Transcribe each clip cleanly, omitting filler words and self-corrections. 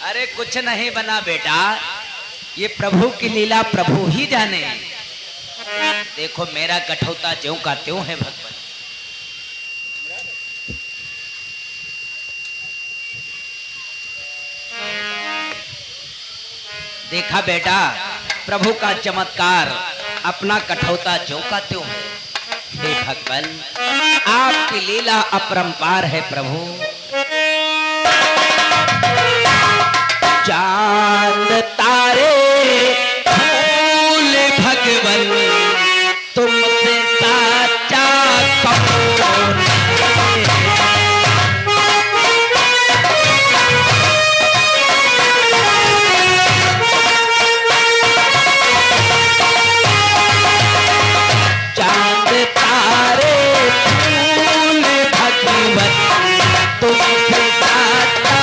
अरे कुछ नहीं बना बेटा, ये प्रभु की लीला प्रभु ही जाने। देखो मेरा कठौता ज्यों का त्यों है भगवान। देखा बेटा प्रभु का चमत्कार, अपना कठौता ज्यों का त्यों है। हे भगवान आपकी लीला अपरंपार है प्रभु। चांद तारे फूल भगवन तुमसे साचा कौन है। चांद तारे फूल भगवन तुमसे साचा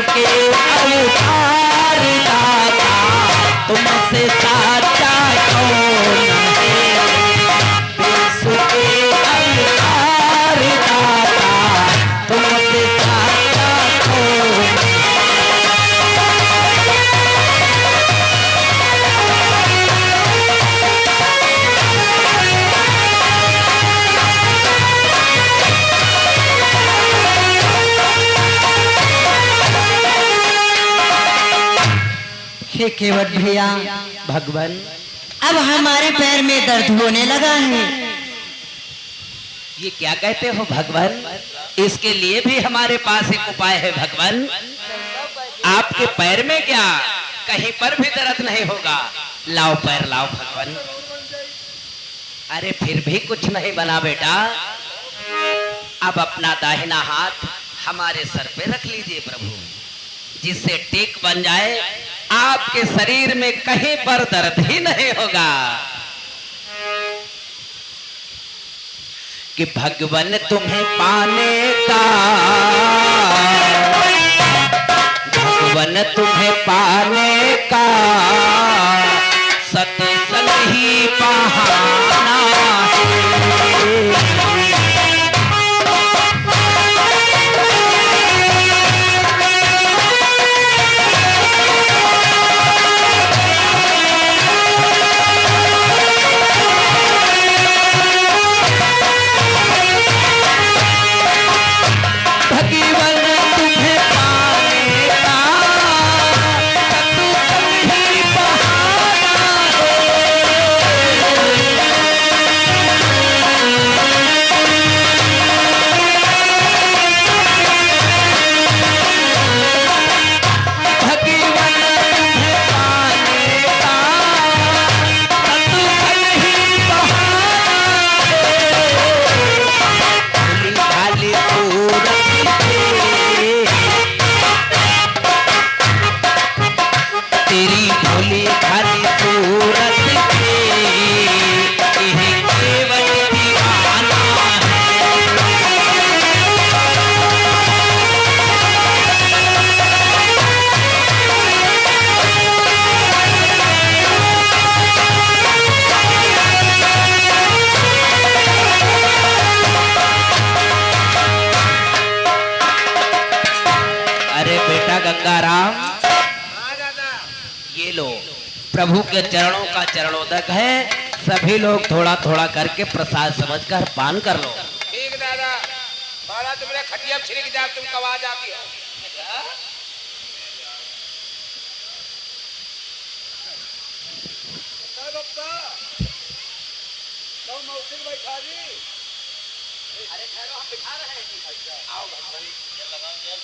के अवतार दाता तुमसे साचा कौन है। विश्व के अवतार दाता तुमसे साचा कौन है। केवट भैया भगवान अब हमारे पैर में दर्द होने लगा है। ये क्या कहते हो भगवान? इसके लिए भी हमारे पास एक उपाय है भगवान। आपके पैर में क्या कहीं पर भी दर्द नहीं होगा। लाओ पैर लाओ भगवान। अरे फिर भी कुछ नहीं बना बेटा। अब अपना दाहिना हाथ हमारे सर पे रख लीजिए प्रभु, जिससे टेक बन जाए, आपके शरीर में कहीं पर दर्द ही नहीं होगा। कि भगवान तुम्हें पाने का, भगवान तुम्हें पाने का सत्संग ही बहाना है। गंगाराम ये लो प्रभु के चरणों का चरणोदक है। सभी लोग थोड़ा थोड़ा करके प्रसाद समझकर पान कर लो। ठीक दादा, बाला तुमने खटिया छिड़क जा, तुम कब आ जाती हो? अरे ठहरो, हम बिठा रहे हैं। आओ भगवान, जल लगाओ जल।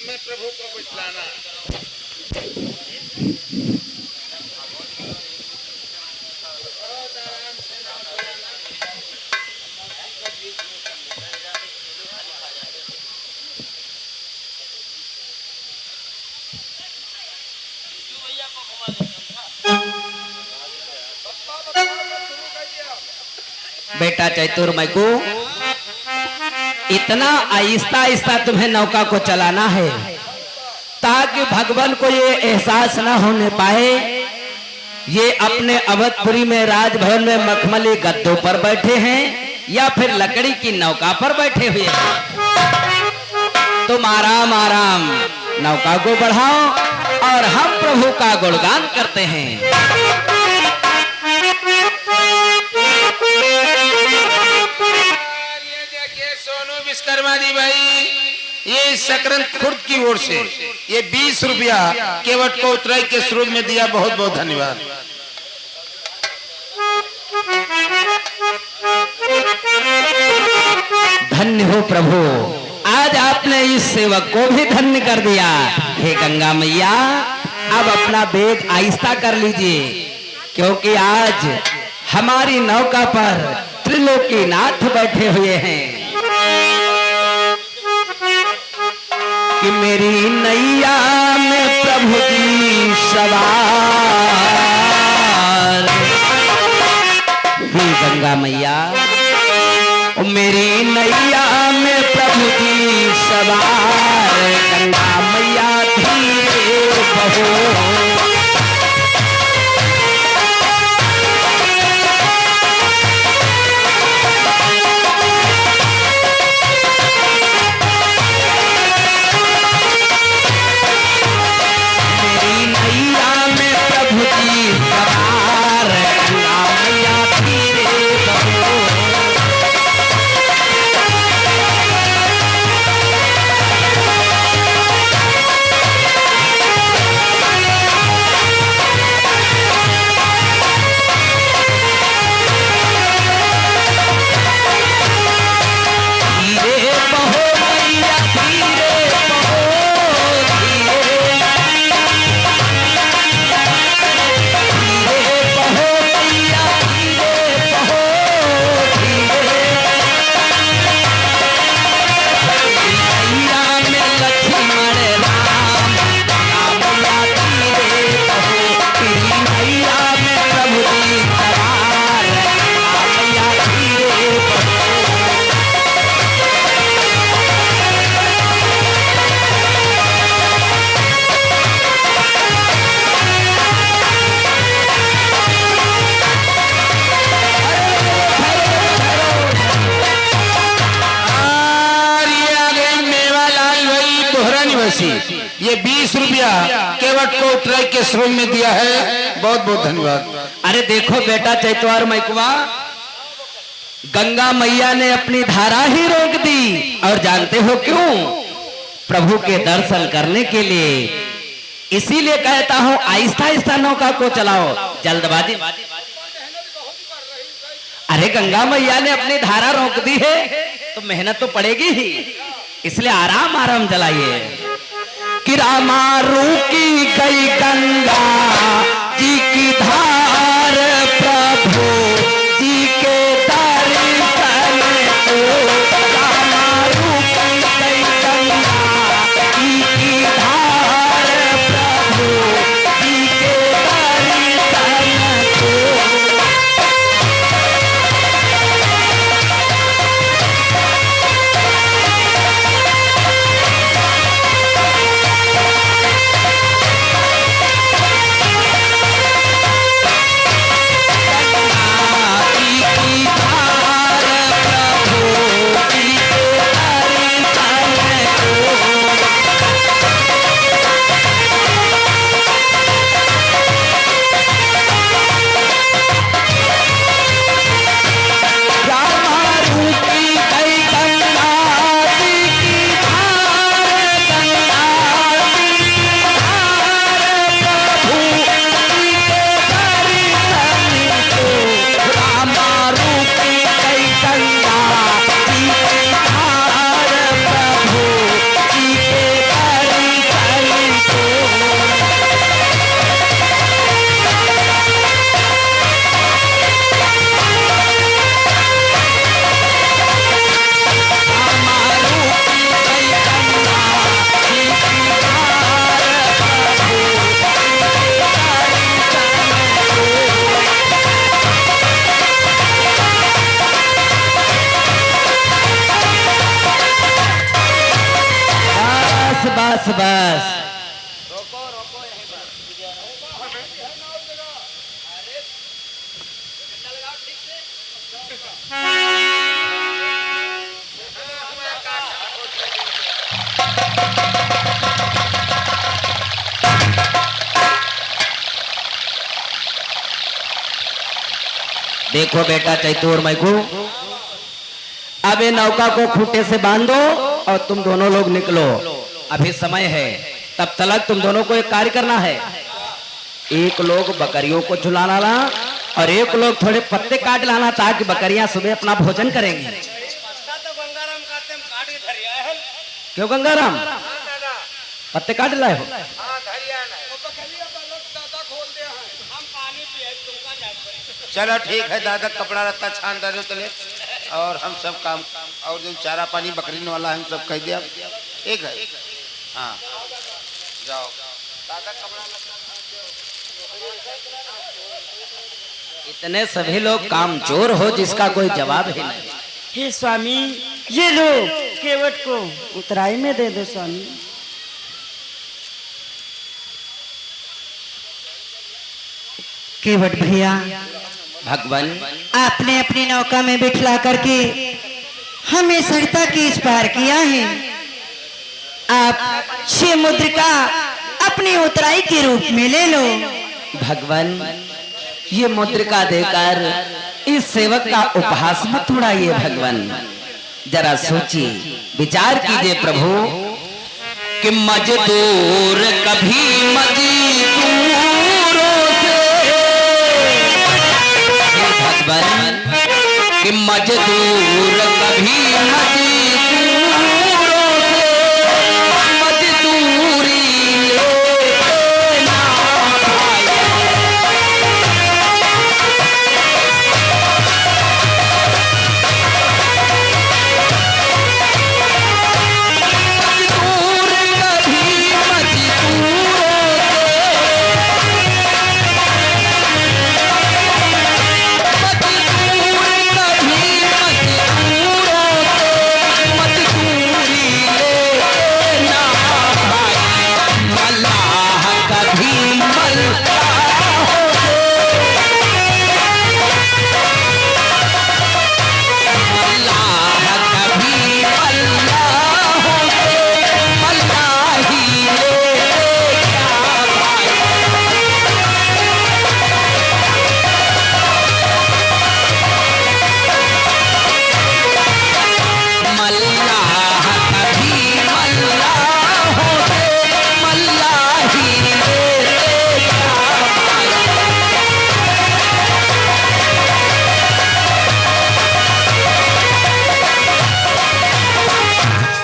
मैं प्रभु को बुझलाना। बेटा चैतुर्मय को इतना आहिस्ता आहिस्ता तुम्हें नौका को चलाना है ताकि भगवान को ये एहसास न होने पाए ये अपने अवधपुरी में राजभवन में मखमली गद्दों पर बैठे हैं या फिर लकड़ी की नौका पर बैठे हुए हैं। तुम आराम आराम नौका को बढ़ाओ और हम प्रभु का गुणगान करते हैं। सोनू विश्वकर्मा जी भाई, ये सकरंद खुर्द की ओर से ये 20 रुपया केवट को उतराई के स्रोत में दिया। बहुत बहुत धन्यवाद। धन्य हो प्रभु, आज आपने इस सेवक को भी धन्य कर दिया। हे गंगा मैया, अब अपना वेग आहिस्ता कर लीजिए क्योंकि आज हमारी नौका पर त्रिलोकीनाथ बैठे हुए हैं। कि मेरी नैया में प्रभु जी सवार। हे गंगा मैया, मेरी नैया में प्रभु जी सवार। गंगा मैया धीरे बहो। ये 20 रुपया केवट को उतराई के श्रम में दिया है। बहुत बहुत धन्यवाद। अरे देखो बेटा चैतवार मैकुआ, गंगा मैया ने अपनी धारा ही रोक दी और जानते हो क्यों? प्रभु के दर्शन करने के लिए। इसीलिए कहता हूं आहिस्ता आहिस्ता नौका को चलाओ, जल्दबाजी। अरे गंगा मैया ने अपनी धारा रोक दी है तो मेहनत तो पड़ेगी ही, इसलिए आराम आराम चलाइए। कि रामा रुकी गई गंगा जी की धार, प्रभु जी के दर्शन को। रामा रुकी गई गंगा जी की धार, प्रभु जी के दर्शन को। बस बस। देखो बेटा चैतूर मैकू, अब ये नौका को खूंटे से बांधो और तुम दोनों लोग निकलो। अभी समय है, तब तक तुम दोनों को एक कार्य करना है। एक लोग बकरियों को झुलाना ला और एक लोग थोड़े पत्ते काट लाना, ताकि बकरियां सुबह अपना भोजन करेंगी। क्यों गंगाराम, पत्ते काट लाए हो? चलो ठीक है दादा, कपड़ा रत्ता छान डालो तले, और हम सब काम और जो चारा पानी बकरीन वाला हम सब कह दिया। ठीक है, हाँ जाओ दादा, कपड़ा इतने सभी लोग कामचोर हो जिसका कोई जवाब ही नहीं। हे स्वामी, ये लो केवट को उतराई में दे दो स्वामी। केवट भैया, भगवान आपने अपनी नौका में बिठला करके हमें सरिता के इस पार किया है। आप छह मुद्रिका अपनी उतराई के रूप में ले लो। भगवान, ये मुद्रिका देकर इस सेवक का उपहास मत उड़ाइए। भगवान जरा सोचिए, विचार कीजिए प्रभु, कि मजदूर कभी मजदूरों से, भगवान कि मजदूर कभी मजदूरों से मजदूरी लेना पाए। मजदूर कभी मजदूरों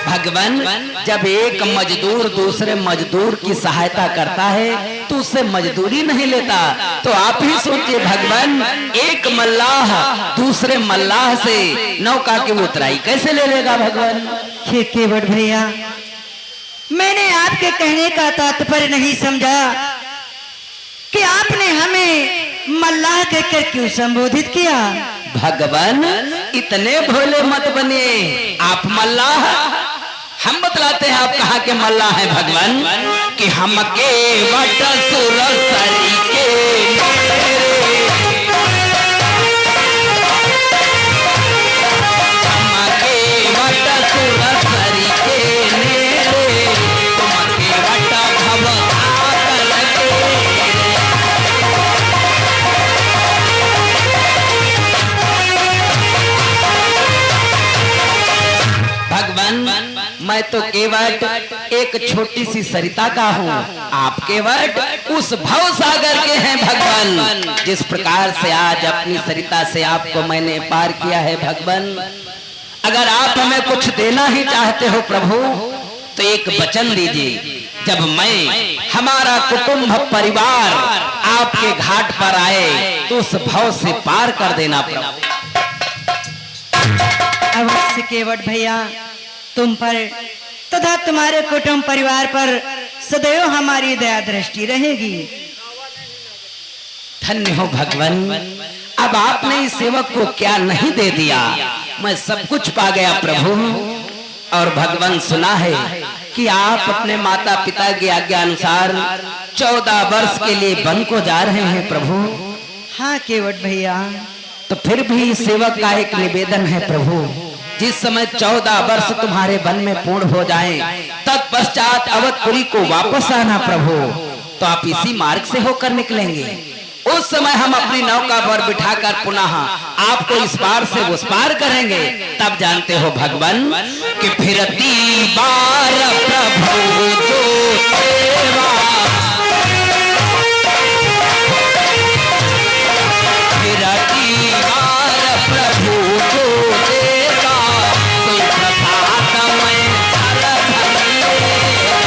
भगवान, जब एक मजदूर दूसरे मजदूर की सहायता करता है तो उससे मजदूरी नहीं लेता। तो आप ही सोचिए भगवान, एक मल्लाह दूसरे मल्लाह से नौका की उतराई कैसे ले लेगा? भगवान हे केवट भैया, मैंने आपके कहने का तात्पर्य नहीं समझा कि आपने हमें मल्लाह कहकर क्यों संबोधित किया। भगवान इतने भोले मत बनिए। आप मल्लाह, हम बतलाते हैं आप कहाँ के मल्लाह हैं भगवान, कि हम के वट सुरसरी के हम के वट सुरसरी के नेरे, तुम के वट भव आकर के। भगवान मैं तो केवट एक छोटी सी सरिता का हूँ, आप केवट उस भव सागर के हैं भगवान। जिस प्रकार से आज अपनी सरिता से आपको मैंने पार किया है भगवान, अगर आप हमें कुछ देना ही चाहते हो प्रभु तो एक वचन दीजिए, जब मैं हमारा कुटुंब परिवार आपके घाट पर आए तो उस भव से पार कर देना प्रभु। अवश्य केवट भैया, तुम पर तथा तुम्हारे कुटुंब परिवार पर सदैव हमारी दया दृष्टि रहेगी। धन्य हो भगवान, अब आपने इस सेवक को क्या नहीं दे दिया, मैं सब कुछ पा गया प्रभु। और भगवान सुना है कि आप अपने माता पिता की आज्ञा अनुसार 14 वर्ष के लिए वन को जा रहे हैं प्रभु। हाँ केवट भैया। तो फिर भी सेवक का एक निवेदन है प्रभु, जिस समय 14 वर्ष तुम्हारे वन में पूर्ण हो जाएं, तत्पश्चात अवधपुरी को वापस आना प्रभु। तो आप इसी मार्ग से होकर निकलेंगे। उस समय हम अपनी नौका पर बिठाकर पुनः आपको इस पार से उस पार करेंगे। तब जानते हो भगवान कि फिरती बार प्रभु जो सेवा, फिरती बार प्रभु जो देगा, तो प्रसाद में सरधन लेगा।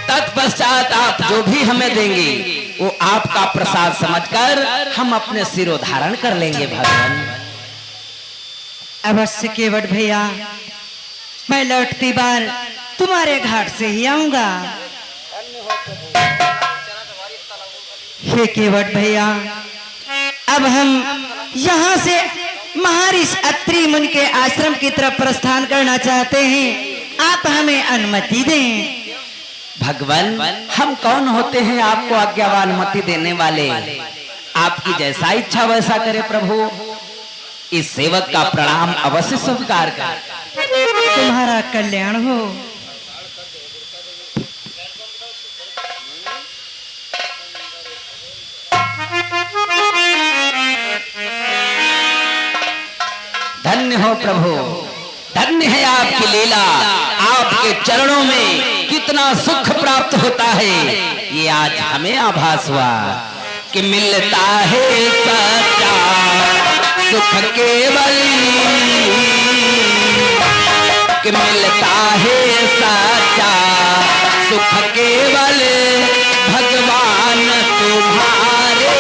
तत्पश्चात आप जो भी हमें देंगे वो आपका प्रसाद समझकर हम अपने सिरों धारण कर लेंगे भगवान। अवश्य केवट भैया, मैं लौटती बार तुम्हारे घाट से ही आऊंगा। हे केवट भैया, अब हम यहाँ से महर्षि अत्रि मुनि के आश्रम की तरफ प्रस्थान करना चाहते हैं। आप हमें अनुमति दें। भगवान, हम कौन होते हैं आपको आज्ञावान अनुमति देने वाले? आपकी जैसा इच्छा वैसा करे प्रभु। इस सेवक का प्रणाम अवश्य स्वीकार कर। तुम्हारा कल्याण हो। धन्य हो प्रभु, धन्य है आपकी लीला। आपके चरणों में कितना सुख प्राप्त होता है, ये आज हमें आभास हुआ कि मिलता है सच्चा सुख केवल, कि मिलता है सच्चा सुख केवल भगवान तुम्हारे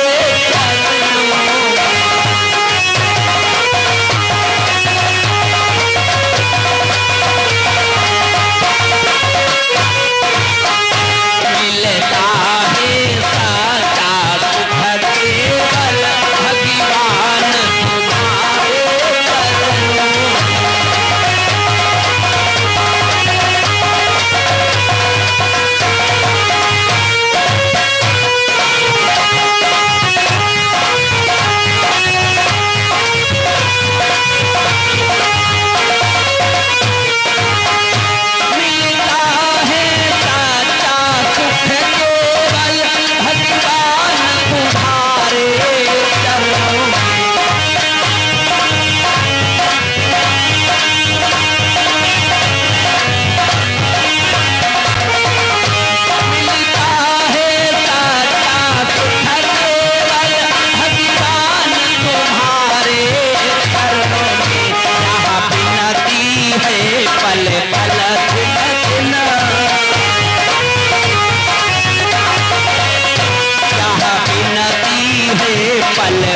पल